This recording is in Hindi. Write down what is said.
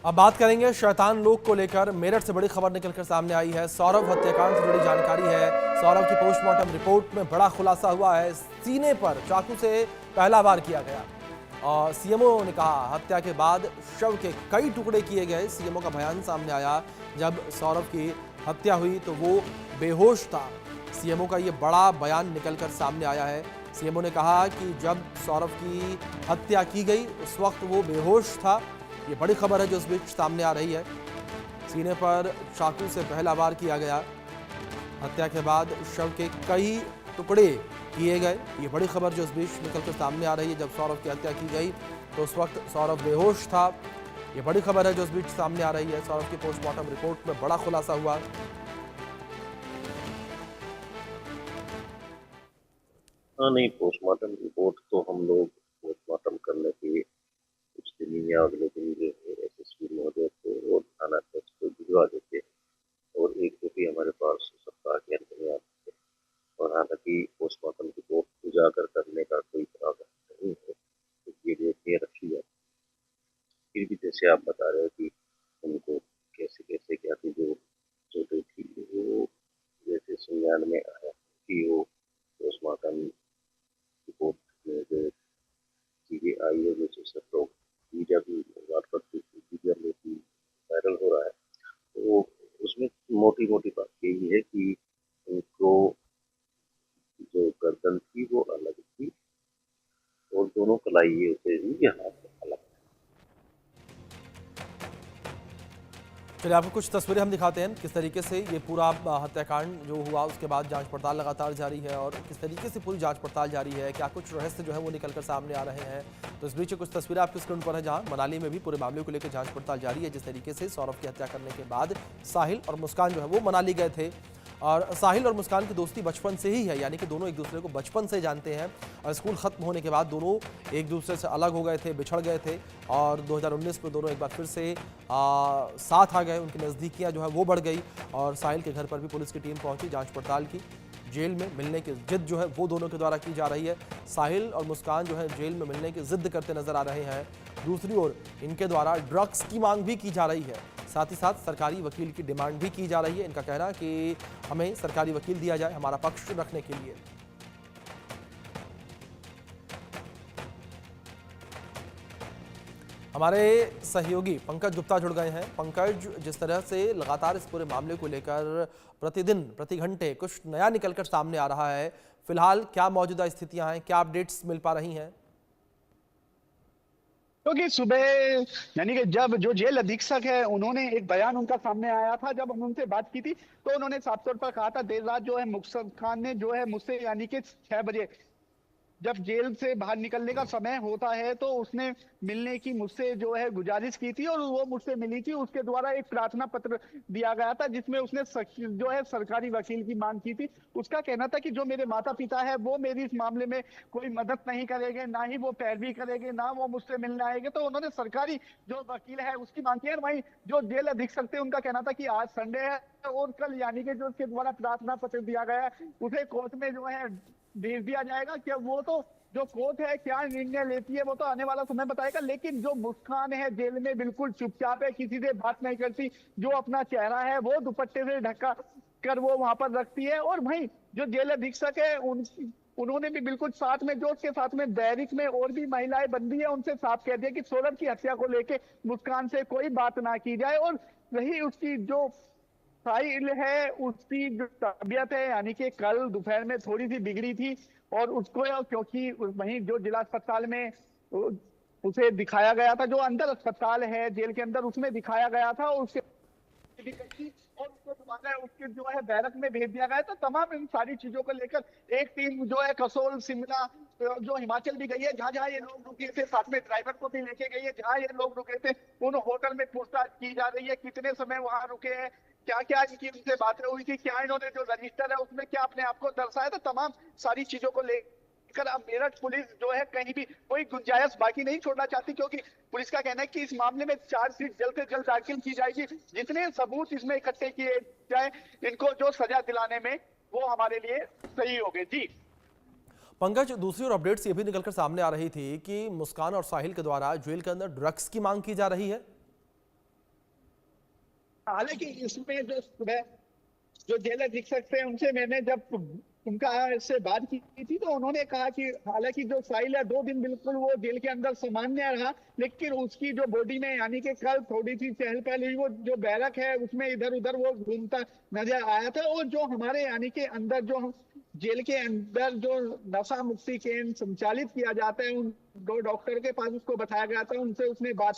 अब बात करेंगे शैतान लोग को लेकर। मेरठ से बड़ी खबर निकलकर सामने आई है। सौरभ हत्याकांड से जुड़ी जानकारी है। सौरभ की पोस्टमार्टम रिपोर्ट में बड़ा खुलासा हुआ है। सीने पर चाकू से पहला वार किया गया और सीएमओ ने कहा हत्या के बाद शव के कई टुकड़े किए गए। सीएमओ का बयान सामने आया, जब सौरभ की हत्या हुई तो वो बेहोश था। सीएमओ का ये बड़ा बयान निकलकर सामने आया है। सीएमओ ने कहा कि जब सौरभ की हत्या की गई उस वक्त वो बेहोश था। ये बड़ी खबर है जो इस बीच सामने आ रही है। सीने पर चाकू से पहला वार किया गया। हत्या के बाद शव के कई टुकड़े किए गए। ये बड़ी खबर जो इस बीच निकलकर सामने आ रही है। जब सौरभ की हत्या की गई तो उस वक्त सौरभ बेहोश था। ये बड़ी खबर है जो इस बीच सामने आ रही है। सौरभ की पोस्टमार्टम रिपोर्ट में बड़ा खुलासा हुआ। हाँ, नहीं, पोस्टमार्टम रिपोर्ट तो हम लोग पोस्टमार्टम करने के कुछ दिन या अगले दिन जो है एसएसपी महोदय को और थाना अध्यक्ष को भिजवा देते हैं और एक कॉपी हमारे पास सप्ताह के अंत में आती है। और हालांकि पोस्टमार्टम रिपोर्ट उजागर करने का कोई प्रावधान नहीं है, तो ये डेट रखी जाती है। फिर भी जैसे आप बता रहे हो कि उनको कैसे कैसे क्या थी जो चोटें थी, वो जैसे संज्ञान में आया कि वो पोस्टमार्टम रिपोर्ट में जो चीजें आई है, जैसे सब लोग मीडिया भी बात करती थी, मीडिया में भी वायरल हो रहा है, तो उसमें मोटी मोटी बात यही है कि उनको जो गर्दन थी वो अलग थी और दोनों कलाइयों से भी यहाँ अलग। चलिए आपको कुछ तस्वीरें हम दिखाते हैं किस तरीके से ये पूरा हत्याकांड जो हुआ। उसके बाद जांच पड़ताल लगातार जारी है और किस तरीके से पूरी जांच पड़ताल जारी है, क्या कुछ रहस्य जो है वो निकलकर सामने आ रहे हैं। तो इस बीच कुछ तस्वीरें आपकी स्क्रीन पर है, जहां मनाली में भी पूरे मामले को लेकर जांच पड़ताल जारी है। जिस तरीके से सौरभ की हत्या करने के बाद साहिल और मुस्कान जो है वो मनाली गए थे और साहिल और मुस्कान की दोस्ती बचपन से ही है, यानी कि दोनों एक दूसरे को बचपन से जानते हैं। और स्कूल खत्म होने के बाद दोनों एक दूसरे से अलग हो गए थे, बिछड़ गए थे और 2019 में दोनों एक बार फिर से साथ आ गए। उनकी नज़दीकियां जो है वो बढ़ गई और साहिल के घर पर भी पुलिस की टीम पहुंची, जांच पड़ताल की। जेल में मिलने की जिद जो है वो दोनों के द्वारा की जा रही है। साहिल और मुस्कान जो है जेल में मिलने की जिद करते नजर आ रहे हैं। दूसरी ओर इनके द्वारा ड्रग्स की मांग भी की जा रही है। साथ ही साथ सरकारी वकील की डिमांड भी की जा रही है। इनका कहना कि हमें सरकारी वकील दिया जाए हमारा पक्ष रखने के लिए। हमारे सहयोगी पंकज गुप्ता जुड़ गए हैं। पंकज, जिस तरह से लगातार इस पूरे मामले को लेकर प्रतिदिन प्रति घंटे कुछ नया निकलकर सामने आ रहा है, फिलहाल क्या मौजूदा स्थितियां हैं, क्या अपडेट्स मिल पा रही हैं? क्योंकि सुबह यानी कि जब जो जेल अधीक्षक है उन्होंने एक बयान उनका सामने आया था, जब हम उनसे बात की थी तो उन्होंने साफ तौर पर कहा था देर रात जो है मुक्सर खान ने जो है मुझसे यानी कि 6 बजे जब जेल से बाहर निकलने का समय होता है तो उसने मिलने की मुझसे जो है गुजारिश की थी और वो मुझसे मिली थी। उसके द्वारा एक प्रार्थना पत्र दिया गया था जिसमें उसने जो है सरकारी वकील की मांग की थी। उसका कहना था कि जो मेरे माता पिता है वो मेरी इस मामले में कोई मदद नहीं करेंगे, ना ही वो पैरवी करेंगे, ना वो मुझसे मिलने आएंगे, तो उन्होंने सरकारी जो वकील है उसकी मांग की है। वहीं जो जेल अधीक्षक थे उनका कहना था कि आज संडे है और कल यानी कि जो उसके द्वारा प्रार्थना पत्र दिया गया है उसे कोर्ट में जो है भेज दिया जाएगा। क्या वो तो जो कोर्ट है क्या निर्णय लेती है वो तो आने वाला समय बताएगा। लेकिन जो मुस्कान है जेल में बिल्कुल चुपचाप है, किसी से बात नहीं करती, जो अपना चेहरा है वो दुपट्टे से ढका कर वो वहां पर रखती है। और वहीं जो जेल अधीक्षक है उन्होंने भी बिल्कुल साथ में जो उसके साथ में बैरिक में और भी महिलाएं बंदी है उनसे साफ कह दिया कि सौरभ की हत्या को लेके मुस्कान से कोई बात ना की जाए। और रही उसकी जो साहिल है उसकी जो तबीयत है यानी कि कल दोपहर में थोड़ी सी बिगड़ी थी और उसको क्योंकि वहीं जो जिला अस्पताल में उसे दिखाया गया था, जो अंदर अस्पताल है जेल के अंदर उसमें दिखाया गया था और उसके और उसको दोबारा उसके जो है बैरक में भेज दिया गया। तो तमाम इन सारी चीजों को लेकर एक टीम जो है कसोल शिमला जो हिमाचल भी गई है, जहां जहां ये लोग रुके थे, साथ में ड्राइवर को भी लेके गई है, जहां ये लोग रुके थे उन होटल में पूछताछ की जा रही है, कितने समय वहां रुके हैं, क्या क्या इनकी उनसे बातें हुई थी, क्या इन्होंने जो रजिस्टर है उसमें क्या अपने आप को दर्शाया। तो तमाम सारी चीजों को लेकर अब मेरठ पुलिस जो है कहीं भी कोई गुंजाइश बाकी नहीं छोड़ना चाहती, क्योंकि पुलिस का कहना है कि इस मामले में चार्जशीट जल्द से जल्द दाखिल की जाएगी। जितने सबूत इसमें इकट्ठे किए जाए इनको जो सजा दिलाने में वो हमारे लिए सही होंगे। जी पंकज, दूसरी ओर अपडेट्स ये भी निकलकर सामने आ रही थी कि मुस्कान और साहिल के द्वारा जेल के अंदर ड्रग्स की मांग की जा रही है। हालांकि इसमें जो जेल अधीक्षक थे उनसे मैंने जब उनका से बात की थी तो उन्होंने कहा कि हालांकि जो साहिल है 2 दिन बिल्कुल वो जेल के अंदर सामान्य रहा, लेकिन उसकी जो बॉडी में यानी कि कल थोड़ी सी चहल पहल हुई, वो जो बैरक है उसमें इधर उधर वो घूमता नजर आया था। और जो हमारे यानी कि अंदर जो जेल के अंदर जो नशा मुक्ति केंद्र संचालित किया जाता है, उन 2 डॉक्टर के पास उसको बताया गया था, उनसे उसने बात